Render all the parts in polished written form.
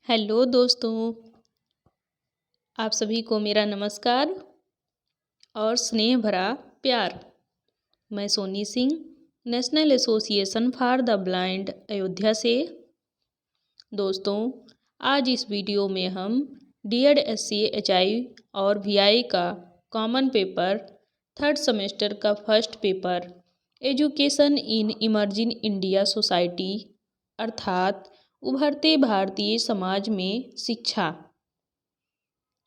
Hello दोस्तों, आप सभी को मेरा नमस्कार और स्नेह भरा प्यार। मैं Soni Singh, national association for the blind Ayodhya से। दोस्तों, आज इस वीडियो में हम डीएड एससी एचआई और वीआई का कॉमन पेपर थर्ड सेमेस्टर का first paper education in emerging India society अर्थात उभरते भारतीय समाज में शिक्षा,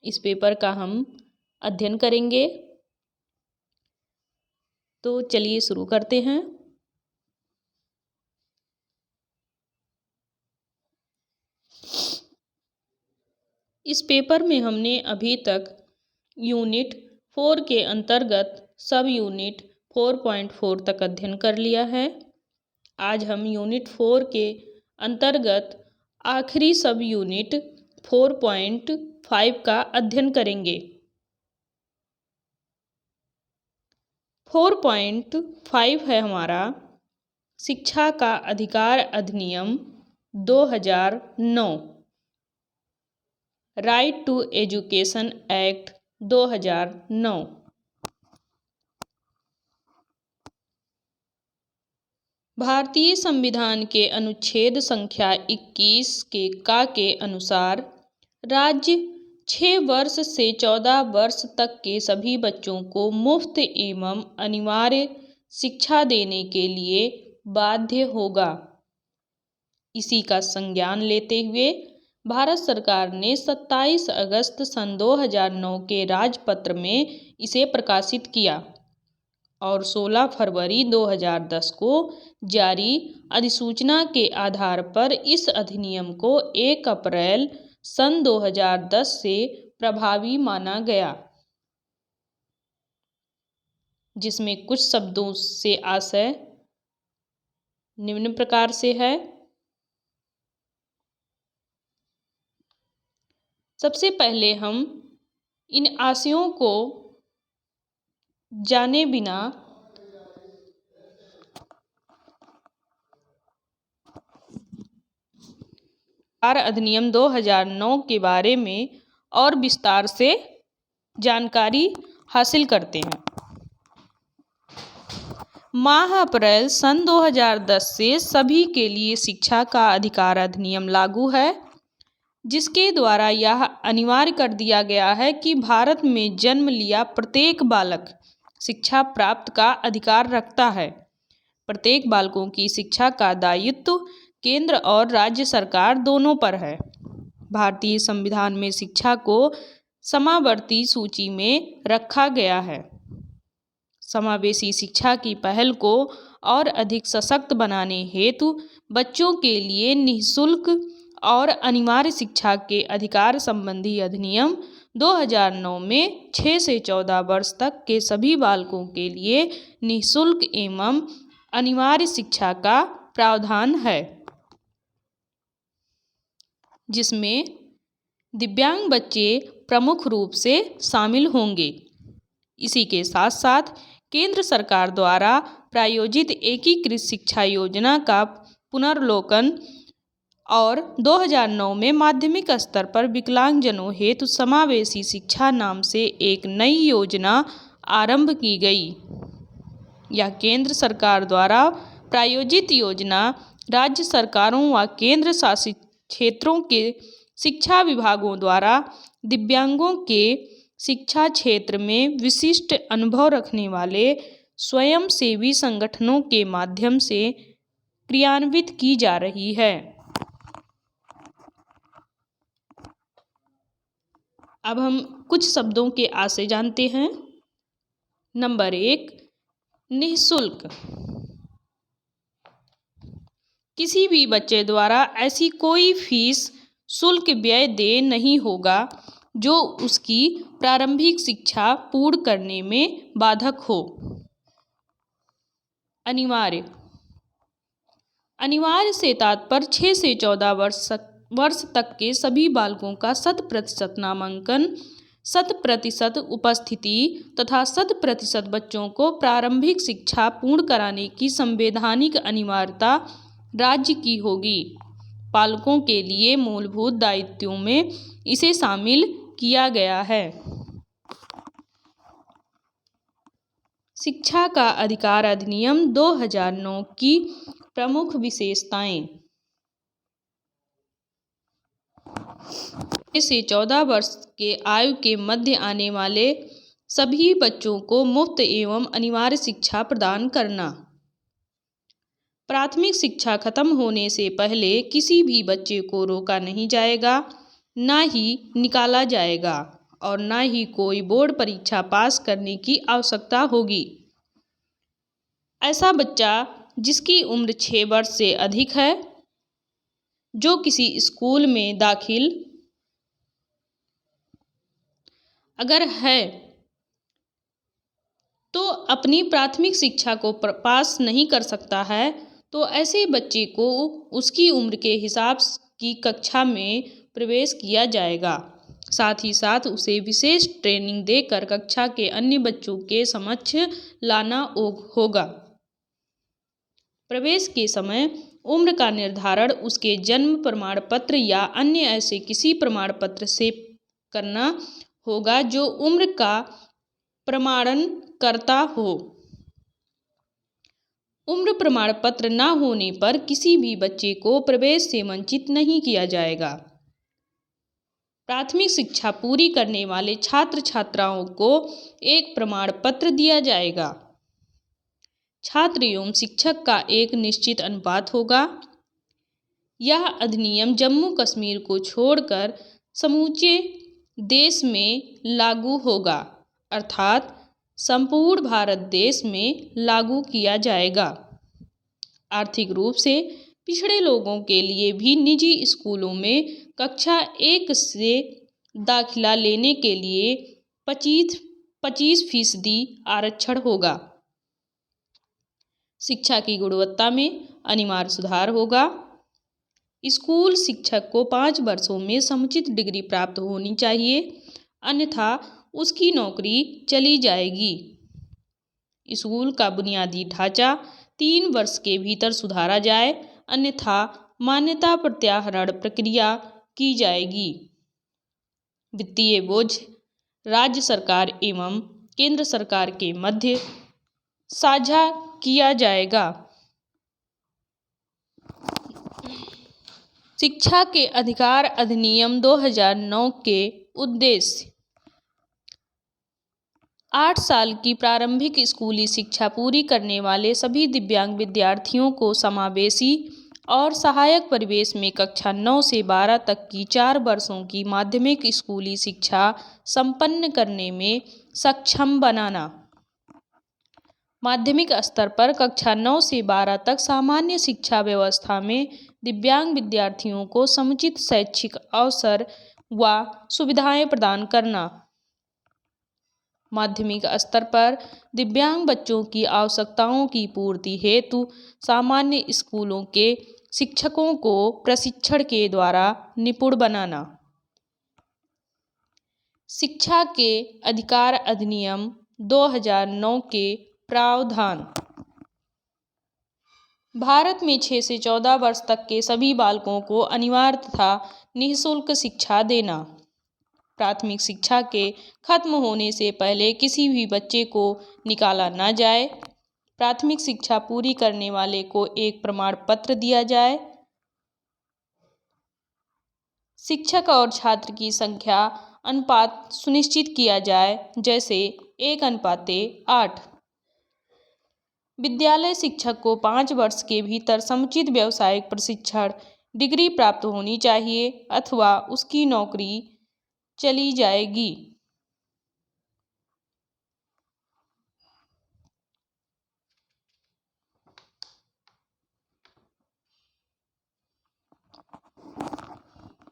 इस पेपर का हम अध्ययन करेंगे। तो चलिए शुरू करते हैं। इस पेपर में हमने अभी तक यूनिट 4 के अंतर्गत सब यूनिट 4.4 तक अध्ययन कर लिया है। आज हम यूनिट 4 के अंतर्गत आखिरी सब यूनिट 4.5 का अध्ययन करेंगे। 4.5 है हमारा शिक्षा का अधिकार अधिनियम 2009, राइट टू एजुकेशन एक्ट 2009। भारतीय संविधान के अनुच्छेद संख्या 21 के अनुसार राज्य 6 वर्ष से 14 वर्ष तक के सभी बच्चों को मुफ्त एवं अनिवार्य शिक्षा देने के लिए बाध्य होगा। इसी का संज्ञान लेते हुए भारत सरकार ने 27 अगस्त सन 2009 के राजपत्र में इसे प्रकाशित किया और 16 फरवरी 2010 को जारी अधिसूचना के आधार पर इस अधिनियम को 1 अप्रैल सन 2010 से प्रभावी माना गया, जिसमें कुछ शब्दों से आशय निम्न प्रकार से है। सबसे पहले हम इन आशयों को जाने बिना अधिनियम 2009 के बारे में और विस्तार से जानकारी हासिल करते हैं। माह अप्रैल सन 2010 से सभी के लिए शिक्षा का अधिकार अधिनियम लागू है, जिसके द्वारा यह अनिवार्य कर दिया गया है कि भारत में जन्म लिया प्रत्येक बालक शिक्षा प्राप्त का अधिकार रखता है। प्रत्येक बालकों की शिक्षा का दायित्व केंद्र और राज्य सरकार दोनों पर है। भारतीय संविधान में शिक्षा को समावर्ती सूची में रखा गया है। समावेशी शिक्षा की पहल को और अधिक सशक्त बनाने हेतु बच्चों के लिए निःशुल्क और अनिवार्य शिक्षा के अधिकार संबंधी अधिनियम 2009 में 6 से 14 वर्ष तक के सभी बालकों के लिए निःशुल्क एवं अनिवार्य शिक्षा का प्रावधान है, जिसमें दिव्यांग बच्चे प्रमुख रूप से शामिल होंगे। इसी के साथ साथ केंद्र सरकार द्वारा प्रायोजित एकीकृत शिक्षा योजना का पुनर्लोकन और 2009 में माध्यमिक स्तर पर विकलांगजनों हेतु समावेशी शिक्षा नाम से एक नई योजना आरंभ की गई। यह केंद्र सरकार द्वारा प्रायोजित योजना राज्य सरकारों व केंद्र शासित क्षेत्रों के शिक्षा विभागों द्वारा दिव्यांगों के शिक्षा क्षेत्र में विशिष्ट अनुभव रखने वाले स्वयंसेवी संगठनों के माध्यम से क्रियान्वित की जा रही है। अब हम कुछ शब्दों के आशय जानते हैं। नंबर 1, निःशुल्क। किसी भी बच्चे द्वारा ऐसी कोई फीस शुल्क व्यय देय नहीं होगा जो उसकी प्रारंभिक शिक्षा पूर्ण करने में बाधक हो। अनिवार्य। अनिवार्य से तात्पर्य 6 से 14 वर्ष तक के सभी बालकों का 100% नामांकन, 100% उपस्थिति तथा 100% बच्चों को प्रारंभिक शिक्षा पूर्ण कराने की संवैधानिक अनिवार्यता राज्य की होगी। पालकों के लिए मूलभूत दायित्वों में इसे शामिल किया गया है। शिक्षा का अधिकार अधिनियम 2009 की प्रमुख विशेषताएं। 6 से 14 वर्ष के आयु के मध्य आने वाले सभी बच्चों को मुफ्त एवं अनिवार्य शिक्षा प्रदान करना। प्राथमिक शिक्षा खत्म होने से पहले किसी भी बच्चे को रोका नहीं जाएगा, ना ही निकाला जाएगा और ना ही कोई बोर्ड परीक्षा पास करने की आवश्यकता होगी। ऐसा बच्चा जिसकी उम्र 6 वर्ष से अधिक है, जो किसी स्कूल में दाखिल अगर है तो अपनी प्राथमिक शिक्षा को पास नहीं कर सकता है, तो ऐसे बच्चे को उसकी उम्र के हिसाब की कक्षा में प्रवेश किया जाएगा। साथ ही साथ उसे विशेष ट्रेनिंग देकर कक्षा के अन्य बच्चों के समक्ष लाना होगा। प्रवेश के समय उम्र का निर्धारण उसके जन्म प्रमाण पत्र या अन्य ऐसे किसी प्रमाण पत्र से करना होगा जो उम्र का प्रमाणन करता हो। उम्र प्रमाण पत्र न होने पर किसी भी बच्चे को प्रवेश से वंचित नहीं किया जाएगा। प्राथमिक शिक्षा पूरी करने वाले छात्र छात्राओं को एक प्रमाण पत्र दिया जाएगा। छात्र एवं शिक्षक का एक निश्चित अनुपात होगा। यह अधिनियम जम्मू कश्मीर को छोड़कर समूचे देश में लागू होगा, अर्थात संपूर्ण भारत देश में लागू किया जाएगा। आर्थिक रूप से पिछड़े लोगों के लिए भी निजी स्कूलों में कक्षा 1 से दाखिला लेने के लिए 25% आरक्षण होगा। शिक्षा की गुणवत्ता में अनिवार्य सुधार होगा। स्कूल शिक्षक को 5 वर्षों में समुचित डिग्री प्राप्त होनी चाहिए, अन्यथा उसकी नौकरी चली जाएगी। स्कूल का बुनियादी ढांचा 3 वर्ष के भीतर सुधारा जाए, अन्यथा मान्यता प्रत्याहरण प्रक्रिया की जाएगी। वित्तीय बोझ राज्य सरकार एवं केंद्र सरकार के मध्य साझा किया जाएगा। शिक्षा के अधिकार अधिनियम 2009 के उद्देश्य 8 साल की प्रारंभिक स्कूली शिक्षा पूरी करने वाले सभी दिव्यांग विद्यार्थियों को समावेशी और सहायक परिवेश में कक्षा 9 से 12 तक की 4 वर्षों की माध्यमिक स्कूली शिक्षा संपन्न करने में सक्षम बनाना। माध्यमिक स्तर पर कक्षा 9 से 12 तक सामान्य शिक्षा व्यवस्था में दिव्यांग विद्यार्थियों को समुचित शैक्षिक अवसर व सुविधाएं प्रदान करना। माध्यमिक स्तर पर दिव्यांग बच्चों की आवश्यकताओं की पूर्ति हेतु सामान्य स्कूलों के शिक्षकों को प्रशिक्षण के द्वारा निपुण बनाना। शिक्षा के अधिकार अधिनियम 2009 के प्रावधान। भारत में 6 से 14 वर्ष तक के सभी बालकों को अनिवार्य तथा निःशुल्क शिक्षा देना। प्राथमिक शिक्षा के खत्म होने से पहले किसी भी बच्चे को निकाला न जाए। प्राथमिक शिक्षा पूरी करने वाले को एक प्रमाण पत्र दिया जाए। शिक्षक और छात्र की संख्या अनुपात सुनिश्चित किया जाए, जैसे 1:8। विद्यालय शिक्षक को 5 वर्ष के भीतर समुचित व्यावसायिक प्रशिक्षण डिग्री प्राप्त होनी चाहिए, अथवा उसकी नौकरी चली जाएगी।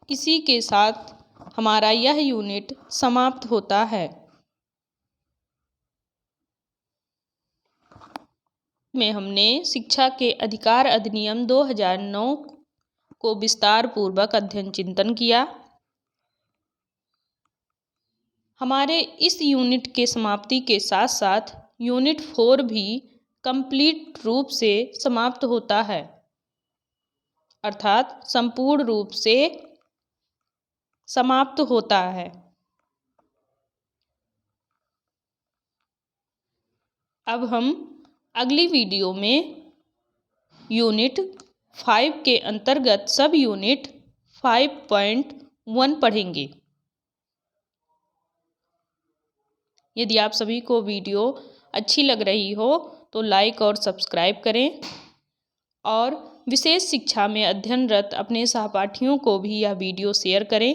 इसी के साथ हमारा यह यूनिट समाप्त होता है। में हमने शिक्षा के अधिकार अधिनियम 2009 को विस्तार पूर्वक अध्ययन चिंतन किया। हमारे इस यूनिट के समाप्ति के साथ साथ यूनिट 4 भी कंप्लीट रूप से समाप्त होता है। अर्थात संपूर्ण रूप से समाप्त होता है। अब हम अगली वीडियो में यूनिट 5 के अंतर्गत सब यूनिट 5.1 पढ़ेंगे। यदि आप सभी को वीडियो अच्छी लग रही हो तो लाइक और सब्सक्राइब करें और विशेष शिक्षा में अध्ययनरत अपने सहपाठियों को भी यह वीडियो शेयर करें,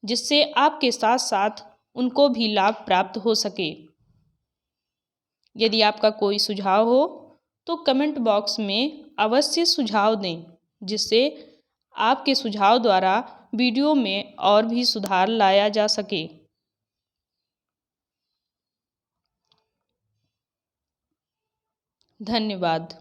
जिससे आपके साथ साथ उनको भी लाभ प्राप्त हो सके। यदि आपका कोई सुझाव हो तो कमेंट बॉक्स में अवश्य सुझाव दें, जिससे आपके सुझाव द्वारा वीडियो में और भी सुधार लाया जा सके। धन्यवाद।